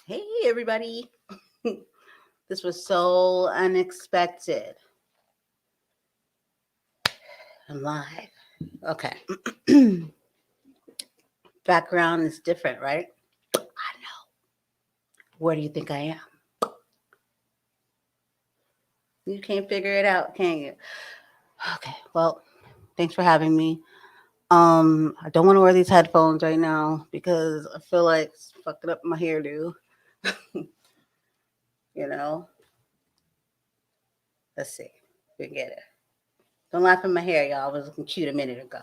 Hey, everybody. This was so unexpected. I'm live. Okay. Background is different, right? I know. Where do you think I am? You can't figure it out, can you? Okay. Well, thanks for having me. I don't want to wear these headphones right now because I feel like it's fucking up my hairdo. You know? Let's see. We can get it. Don't laugh at my hair, y'all. I was looking cute a minute ago.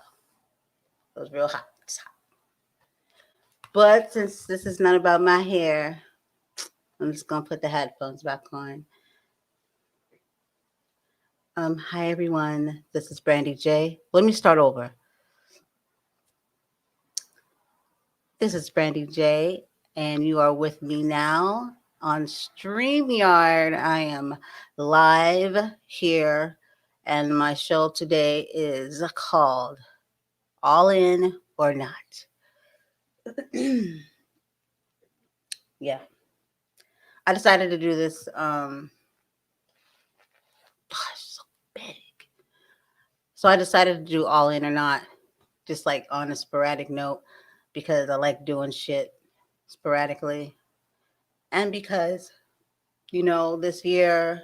It was real hot. It's hot. But since this is not about my hair, I'm just gonna put the headphones back on. Hi everyone. This is Brandy J. Let me start over. This is Brandy J, and you are with me now on StreamYard. I am live here, and my show today is called All In or Not. Yeah, I decided to do this. Gosh, so big. So I decided to do All In or Not, just like on a sporadic note, because I like doing shit sporadically, and because this year,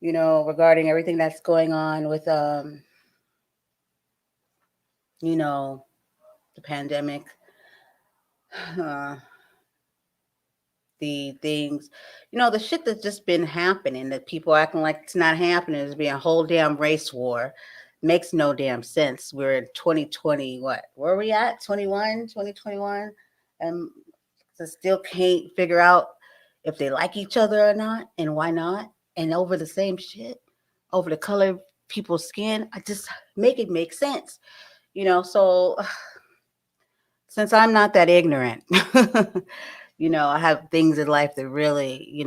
regarding everything that's going on with you know the pandemic, uh, the things, the shit that's just been happening, that people acting like it's not happening, is being a whole damn race war. Makes no damn sense. We're in 2020. What, where are we at? 2021, and still can't figure out if they like each other or not, and why not, and over the same shit, over the color of people's skin. I just make it make sense, so since I'm not that ignorant, I have things in life that really,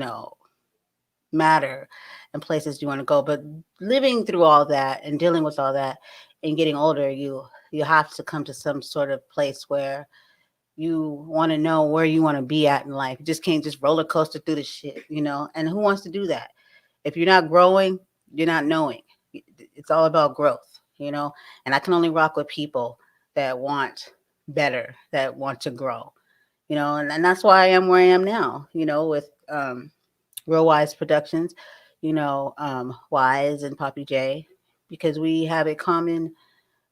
matter, and places you want to go. But living through all that and dealing with all that and getting older, you have to come to some sort of place where you want to know where you want to be at in life. You just can't just roller coaster through the shit. And who wants to do that? If you're not growing, you're not knowing. It's all about growth. And I can only rock with people that want better, that want to grow. And that's why I am where I am now, with Real Wise Productions, Wise and Poppy J, because we have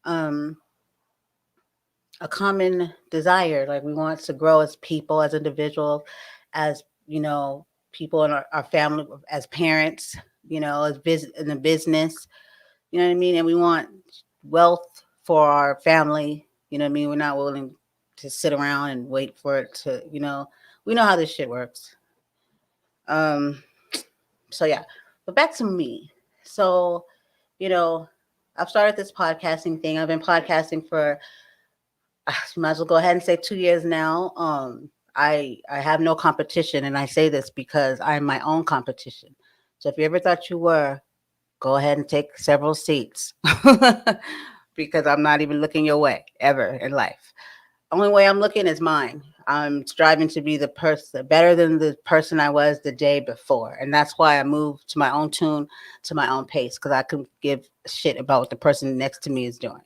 um, a common desire. Like, we want to grow as people, as individuals, as people in our family, as parents, as in the business. You know what I mean? And we want wealth for our family. You know what I mean? We're not willing to sit around and wait for it to. We know how this shit works. Um, so yeah, but back to me. So, you know, I've started this podcasting thing. I've been podcasting for, might as well go ahead and say 2 years now. I have no competition, and I say this because I'm my own competition. So if you ever thought you were, go ahead and take several seats, because I'm not even looking your way ever in life. Only way I'm looking is mine. I'm striving to be the person better than the person I was the day before. And that's why I moved to my own tune, to my own pace, because I can give a shit about what the person next to me is doing.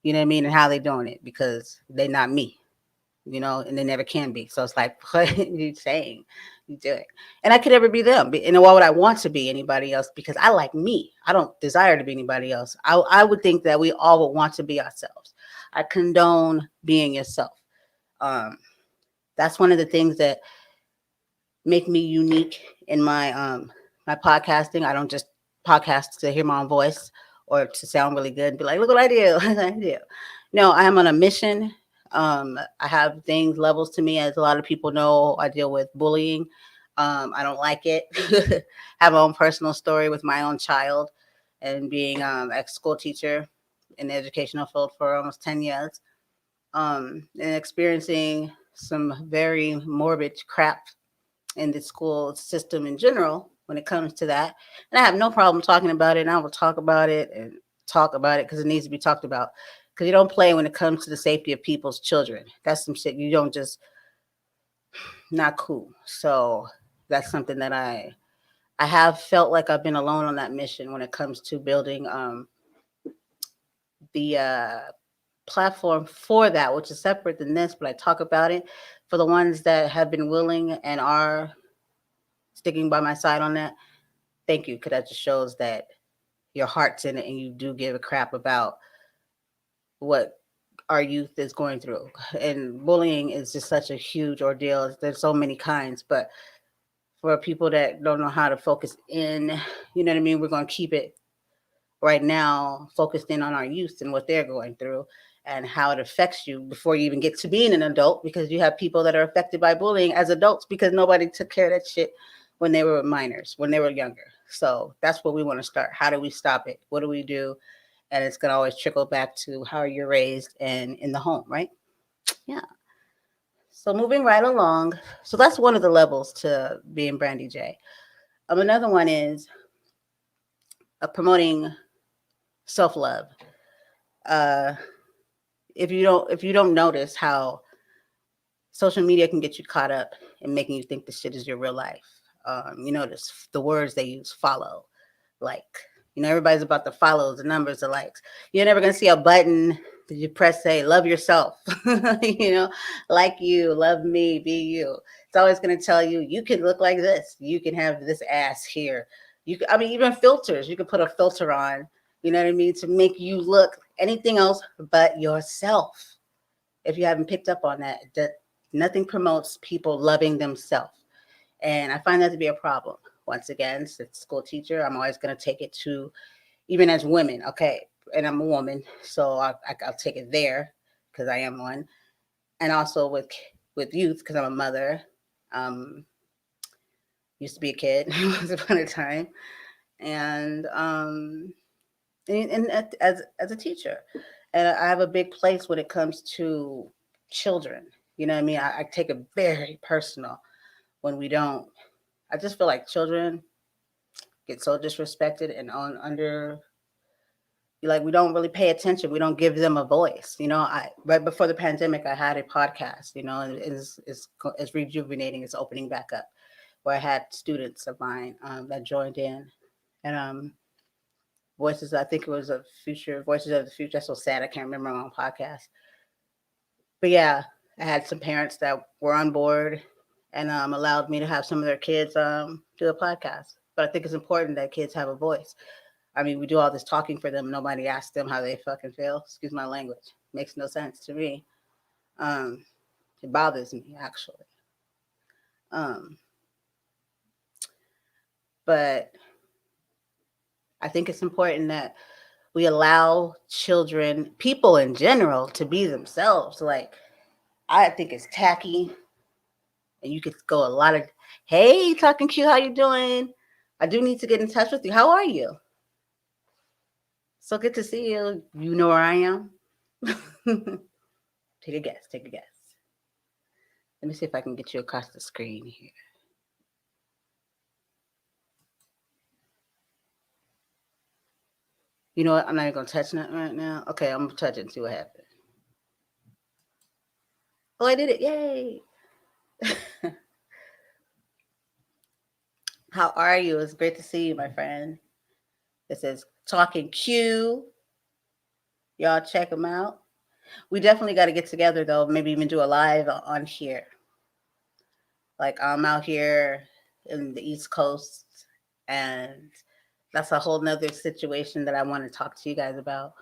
You know what I mean? And how they doing it, because they're not me, and they never can be. So it's like, what are you saying? You do it. And I could never be them. And why would I want to be anybody else? Because I like me. I don't desire to be anybody else. I would think that we all would want to be ourselves. I condone being yourself. Um, that's one of the things that make me unique in my podcasting. I don't just podcast to hear my own voice or to sound really good and be like, look what I do. I do. No, I am on a mission. I have things, levels to me. As a lot of people know, I deal with bullying. I don't like it. Have my own personal story with my own child, and being ex-school teacher in the educational field for almost 10 years, and experiencing some very morbid crap in the school system in general when it comes to that. And I have no problem talking about it, and I will talk about it and talk about it because it needs to be talked about. Because you don't play when it comes to the safety of people's children. That's some shit you don't just not cool. So that's something that I have felt like I've been alone on that mission when it comes to building the platform for that, which is separate than this, but I talk about it for the ones that have been willing and are sticking by my side on that. Thank you, because that just shows that your heart's in it and you do give a crap about what our youth is going through. And bullying is just such a huge ordeal. There's so many kinds, but for people that don't know how to focus in, you know what I mean? We're going to keep it right now focused in on our youth and what they're going through and how it affects you before you even get to being an adult, because you have people that are affected by bullying as adults because nobody took care of that shit when they were minors, when they were younger. So that's what we want to start. How do we stop it? What do we do? And it's going to always trickle back to how you're raised and in the home, right? Yeah. So moving right along. So that's one of the levels to being Brandy J. Another one is promoting self-love. Uh, if you don't notice how social media can get you caught up in making you think this shit is your real life. You notice the words they use: follow, like. Everybody's about the follows, the numbers, the likes. You're never gonna see a button that you press say love yourself. you know, like you, love me, be you. It's always gonna tell you you can look like this, you can have this ass here. Even filters. You can put a filter on. You know what I mean, to make you look anything else but yourself. If you haven't picked up on that nothing promotes people loving themselves. And I find that to be a problem. Once again, as a school teacher, I'm always going to take it to, even as women, okay? And I'm a woman, so I'll take it there because I am one. And also with youth, because I'm a mother. Um, used to be a kid once upon a time. And as a teacher, and I have a big place when it comes to children. You know what I mean? I take it very personal when we don't. I just feel like children get so disrespected and on under. Like, we don't really pay attention. We don't give them a voice. I right before the pandemic, I had a podcast. And it's rejuvenating. It's opening back up, where I had students of mine that joined in, and voices. I think it was a future voices of the future. That's so sad. I can't remember my own podcast. But yeah, I had some parents that were on board and allowed me to have some of their kids do a podcast. But I think it's important that kids have a voice. We do all this talking for them. Nobody asks them how they fucking feel. Excuse my language. Makes no sense to me. Um, it bothers me, actually. Um, but I think it's important that we allow children, people in general, to be themselves. Like, I think it's tacky, and you could go a lot of, hey, talking cute, how you doing? I do need to get in touch with you. How are you? So good to see you. You know where I am? Take a guess. Take a guess. Let me see if I can get you across the screen here. You know what? I'm not even going to touch that right now. Okay, I'm going to touch it and see what happens. Oh, I did it. Yay. How are you? It's great to see you, my friend. This is Talking Q. Y'all check them out. We definitely got to get together, though. Maybe even do a live on here. Like, I'm out here in the East Coast, and that's a whole nother situation that I want to talk to you guys about.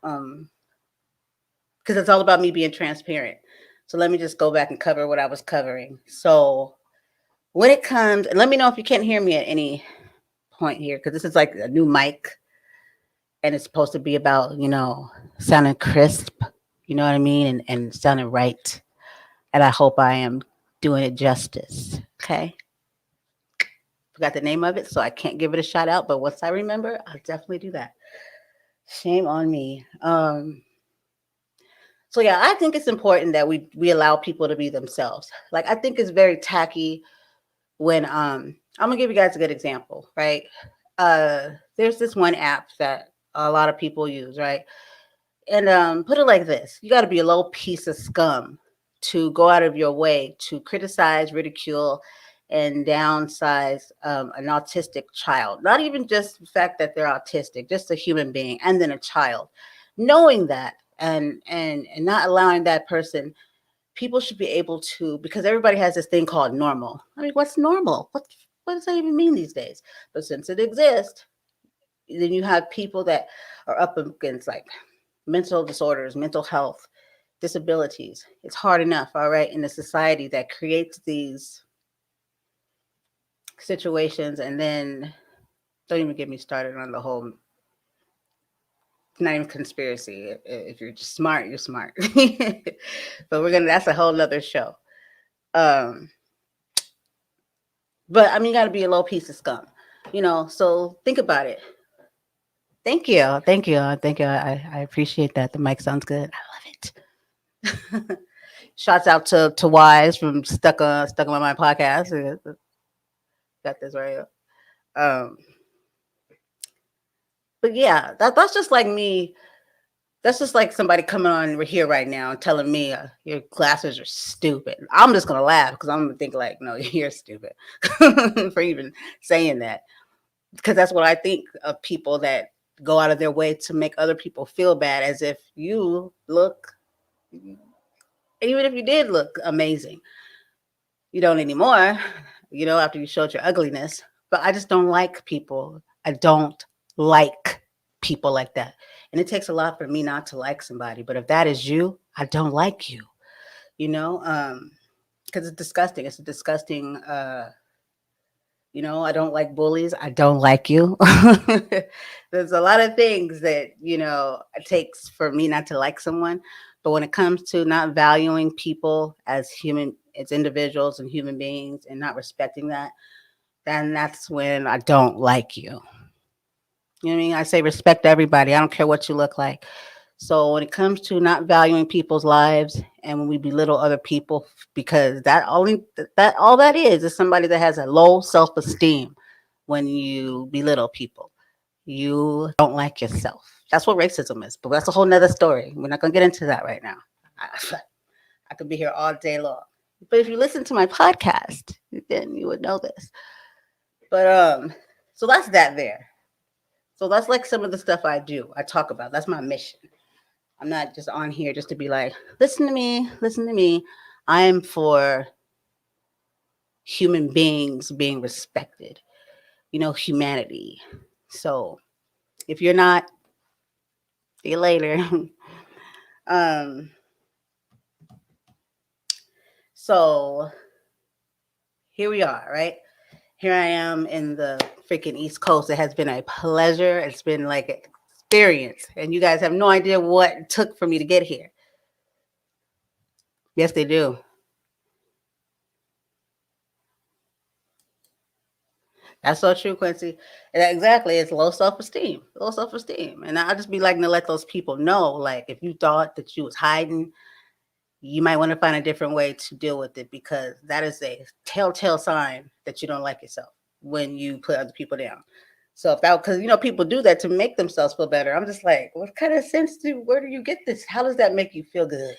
Because it's all about me being transparent. So let me just go back and cover what I was covering. So when it comes, and let me know if you can't hear me at any point here, because this is like a new mic, and it's supposed to be about, sounding crisp, you know what I mean, and sounding right. And I hope I am doing it justice. Okay. Forgot the name of it, so I can't give it a shout out. But once I remember, I'll definitely do that. Shame on me. So yeah, I think it's important that we allow people to be themselves. Like, I think it's very tacky when I'm gonna give you guys a good example, right? There's this one app that a lot of people use, right? And put it like this: you got to be a little piece of scum to go out of your way to criticize, ridicule, and downsize an autistic child. Not even just the fact that they're autistic, just a human being, and then a child. Knowing that and not allowing that person, people should be able to, because everybody has this thing called normal. I mean, what's normal? What does that even mean these days? But since it exists, then you have people that are up against like mental disorders, mental health, disabilities. It's hard enough, all right, in a society that creates these situations. And then don't even get me started on the whole, not even conspiracy. If you're just smart, you're smart. But that's a whole nother show. Um, but I mean, you got to be a low piece of scum, So think about it. Thank you, thank you, thank you. I appreciate that. The mic sounds good. I love it. Shouts out to Wise from Stuck on My Podcast. Got this right. Um, but yeah, that's just like me. That's just like somebody coming on here right now and telling me your glasses are stupid. I'm just gonna laugh because I'm gonna think like, no, you're stupid for even saying that. Because that's what I think of people that go out of their way to make other people feel bad, as if you look, even if you did look amazing, you don't anymore. After you showed your ugliness. But I just don't like people. I don't like people like that. And it takes a lot for me not to like somebody. But if that is you, I don't like you, because it's disgusting. It's a disgusting, I don't like bullies. I don't like you. There's a lot of things that, it takes for me not to like someone. But when it comes to not valuing people as individuals and human beings and not respecting that, then that's when I don't like you. You know what I mean? I say respect everybody. I don't care what you look like. So when it comes to not valuing people's lives and when we belittle other people, because that all that is somebody that has a low self-esteem. When you belittle people, you don't like yourself. That's what racism is. But that's a whole nother story. We're not gonna get into that right now. I could be here all day long. But if you listen to my podcast, then you would know this. But so that's that there. So that's like some of the stuff I do. I talk about. That's my mission. I'm not just on here just to be like, listen to me, listen to me. I am for human beings being respected, humanity. So if you're not, see you later. um, so here we are, right? Here I am in the freaking East Coast. It has been a pleasure. It's been like an experience. And you guys have no idea what it took for me to get here. Yes, they do. That's so true, Quincy. Exactly. It's low self-esteem. Low self-esteem. And I just be liking to let those people know, like, if you thought that you was hiding, you might want to find a different way to deal with it, because that is a telltale sign that you don't like yourself when you put other people down. So if that, because people do that to make themselves feel better. I'm just like, what kind of where do you get this? How does that make you feel good?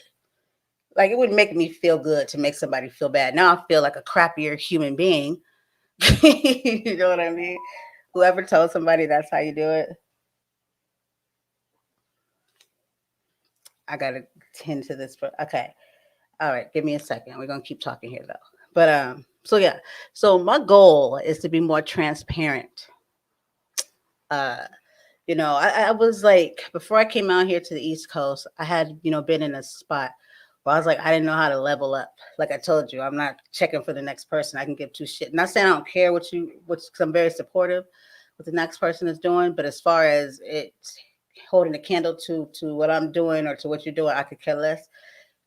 Like, it wouldn't make me feel good to make somebody feel bad. Now I feel like a crappier human being. You know what I mean? Whoever told somebody that's how you do it, I gotta tend to this. Okay, all right, give me a second. We're gonna keep talking here though. But so yeah, so my goal is to be more transparent. Uh, I was like, before I came out here to the East Coast, I had been in a spot where I was like, I didn't know how to level up. Like I told you, I'm not checking for the next person. I can give two shit. Not saying I don't care what cause I'm very supportive what the next person is doing, but as far as it holding a candle to what I'm doing or to what you're doing, I could care less,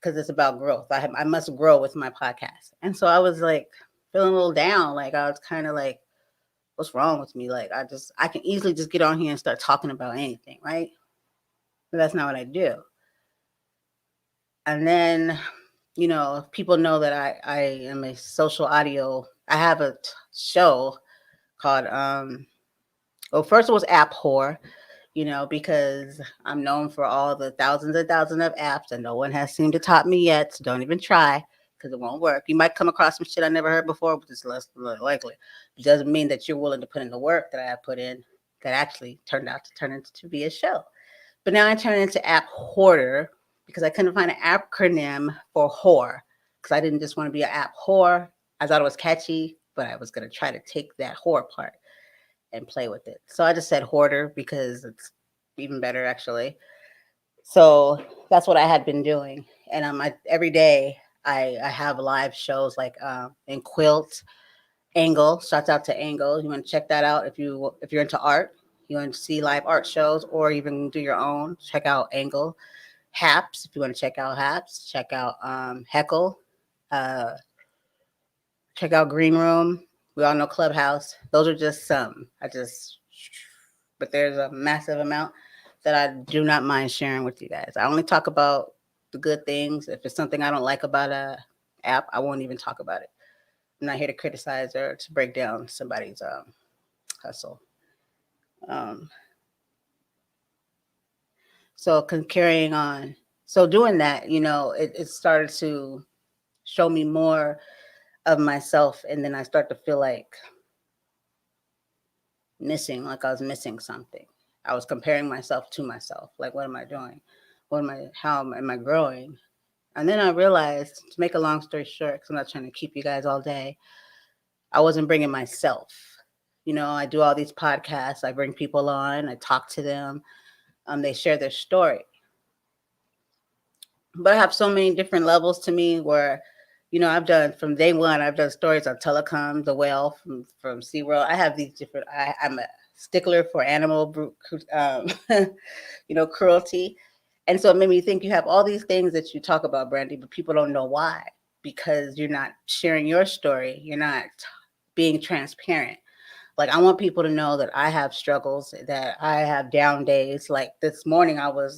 because it's about growth. I must grow with my podcast. And so I was like feeling a little down. Like I was kind of like, what's wrong with me? Like I can easily just get on here and start talking about anything, right? But that's not what I do. And then, people know that I am a social audio. I have a show called well, first it was App Whore. because I'm known for all the thousands and thousands of apps and no one has seemed to top me yet. So don't even try because it won't work. You might come across some shit I never heard before, but it's less likely. It doesn't mean that you're willing to put in the work that I have put in that actually turned out to turn into to be a show. But now I turned into app hoarder because I couldn't find an acronym for whore because I didn't just want to be an app whore. I thought it was catchy, but I was going to try to take that whore part and play with it. So I just said hoarder because it's even better actually. So that's what I had been doing, and every day I have live shows like in quilt Angle. Shouts out to Angle. You want to check that out if you're into art. You want to see live art shows or even do your own. Check out Angle. Haps if you want to check out Haps. Check out Heckle. Uh, Check out Green Room. We all know Clubhouse. Those are just some. But there's a massive amount that I do not mind sharing with you guys. I only talk about the good things. If it's something I don't like about a app, I won't even talk about it. I'm not here to criticize or to break down somebody's hustle. Um, so carrying on. So doing that, it started to show me more of myself, and then I start to feel like I was missing something. I was comparing myself to myself. Like, what am I doing? How am I growing? And then I realized, to make a long story short, because I'm not trying to keep you guys all day, I wasn't bringing myself. I do all these podcasts. I bring people on. I talk to them. They share their story. But I have so many different levels to me where, I've done from day one. I've done stories on telecom, the whale from SeaWorld. I have these different. I'm a stickler for cruelty, and so it made me think you have all these things that you talk about, Brandy, but people don't know why because you're not sharing your story. You're not being transparent. Like, I want people to know that I have struggles, that I have down days. Like this morning, for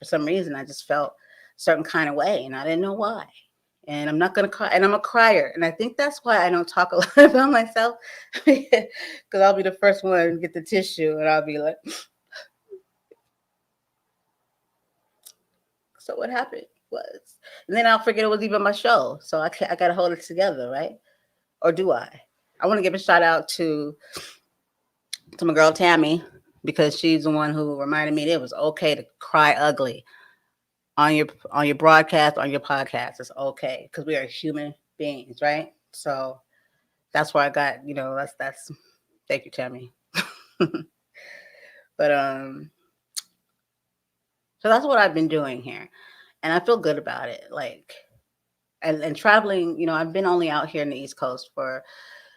some reason, I just felt a certain kind of way and I didn't know why. And I'm not going to cry. And I'm a crier. And I think that's why I don't talk a lot about myself because I'll be the first one to get the tissue and I'll be like, so what happened was, and then I'll forget it was even my show. So I got to hold it together, right? Or do I? I want to give a shout out to my girl Tammy because she's the one who reminded me that it was okay to cry ugly on your broadcast, on your podcast. It's okay because we are human beings, right? So that's where I got, that's thank you, Tammy. But so that's what I've been doing here. And I feel good about it. Like and traveling, I've been only out here in the East Coast for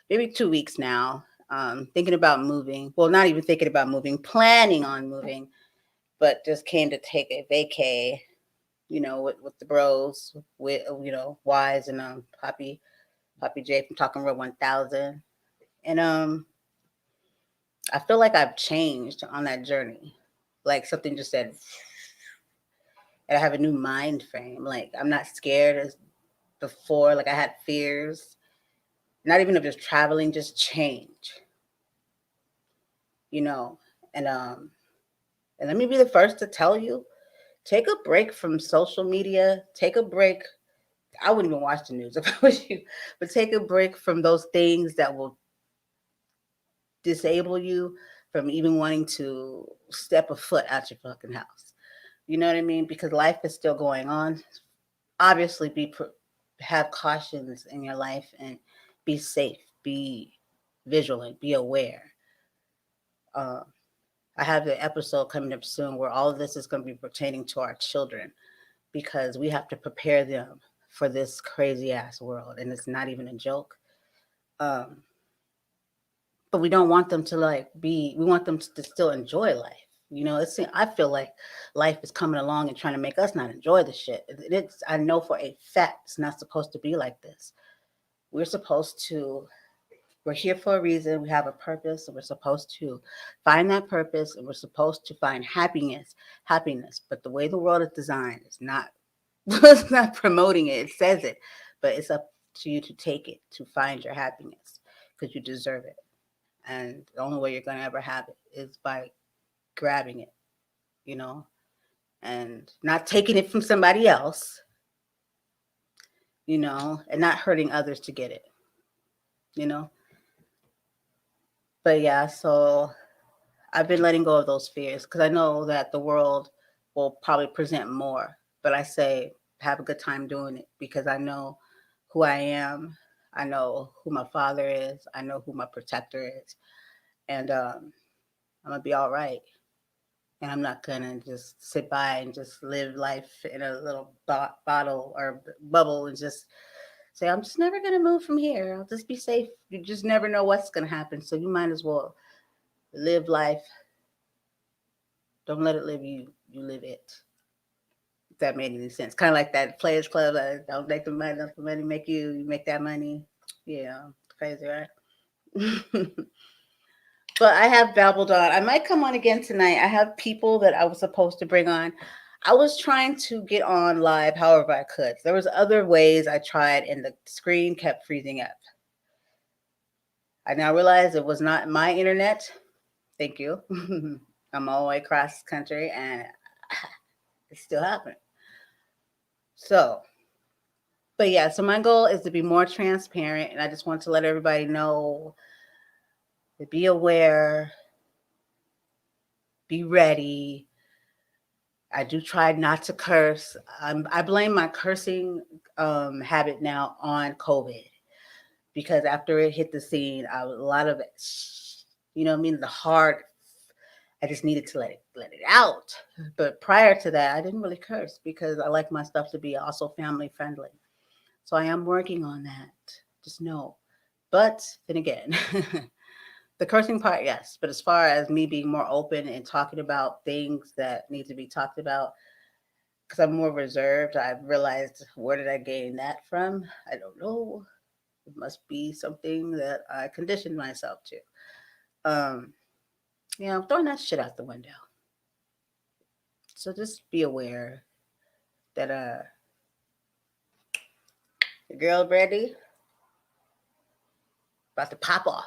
maybe 2 weeks now. Thinking about moving. Well, not even thinking about moving, planning on moving, but just came to take a vacay, with the bros, with Wise and Poppy J from Talking Real 1000, and I feel like I've changed on that journey. Like something just said, and I have a new mind frame. Like I'm not scared as before. Like I had fears, not even of just traveling, just change, you know. And and let me be the first to tell you, take a break from social media. Take a break. I wouldn't even watch the news if I was you, but take a break from those things that will disable you from even wanting to step a foot out your fucking house. You know what I mean? Because life is still going on. Obviously, have cautions in your life and be safe, be vigilant, be aware. Uh, I have an episode coming up soon where all of this is going to be pertaining to our children because we have to prepare them for this crazy ass world, and it's not even a joke. Um, but we don't want them to we want them to still enjoy life. I feel like life is coming along and trying to make us not enjoy the shit. I know for a fact it's not supposed to be like this. We're supposed to, we're here for a reason. We have a purpose and we're supposed to find that purpose and we're supposed to find happiness. But the way the world is designed, it's not, it's not promoting it. It says it, but it's up to you to take it, to find your happiness because you deserve it. And the only way you're going to ever have it is by grabbing it, you know, and not taking it from somebody else, and not hurting others to get it, you know. But yeah, so I've been letting go of those fears because I know that the world will probably present more. But I say, have a good time doing it because I know who I am. I know who my father is. I know who my protector is. And I'm going to be all right. And I'm not going to just sit by and just live life in a little bottle or bubble and just say, I'm just never going to move from here. I'll just be safe. You just never know what's going to happen. So you might as well live life. Don't let it live you. You live it. If that made any sense. Kind of like that Players Club. Don't make the money. Don't the money make you. You make that money. Yeah, crazy, right? But I have babbled on. I might come on again tonight. I have people that I was supposed to bring on. I was trying to get on live however I could. There was other ways I tried and the screen kept freezing up. I now realize it was not my internet. Thank you. I'm all the way across the country and it's still happening. So, but yeah, so my goal is to be more transparent and I just want to let everybody know to be aware, be ready. I do try not to curse. I blame my cursing habit now on COVID because after it hit the scene, a lot of it, what I mean, the hard. I just needed to let it out. But prior to that, I didn't really curse because I like my stuff to be also family friendly. So I am working on that. Just know. But then again, the cursing part, yes. But as far as me being more open and talking about things that need to be talked about, because I'm more reserved, I've realized where did I gain that from? I don't know. It must be something that I conditioned myself to. I'm throwing that shit out the window. So just be aware that the girl Brandy about to pop off.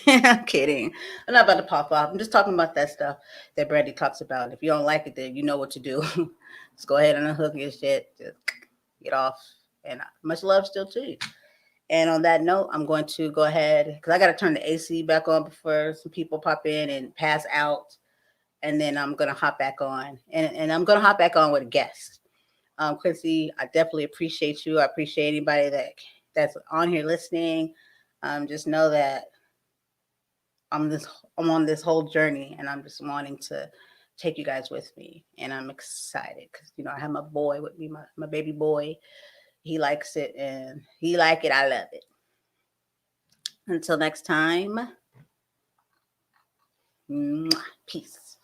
I'm kidding. I'm not about to pop off. I'm just talking about that stuff that Brandy talks about. If you don't like it, then you know what to do. Just go ahead and unhook your shit. Just get off. And much love still to you. And on that note, I'm going to go ahead because I got to turn the AC back on before some people pop in and pass out. And then I'm going to hop back on. And I'm going to hop back on with a guest. Quincy, I definitely appreciate you. I appreciate anybody that's on here listening. Just know that I'm on this whole journey, and I'm just wanting to take you guys with me, and I'm excited because I have my boy with me, my baby boy. He likes it, and he like it. I love it. Until next time, peace.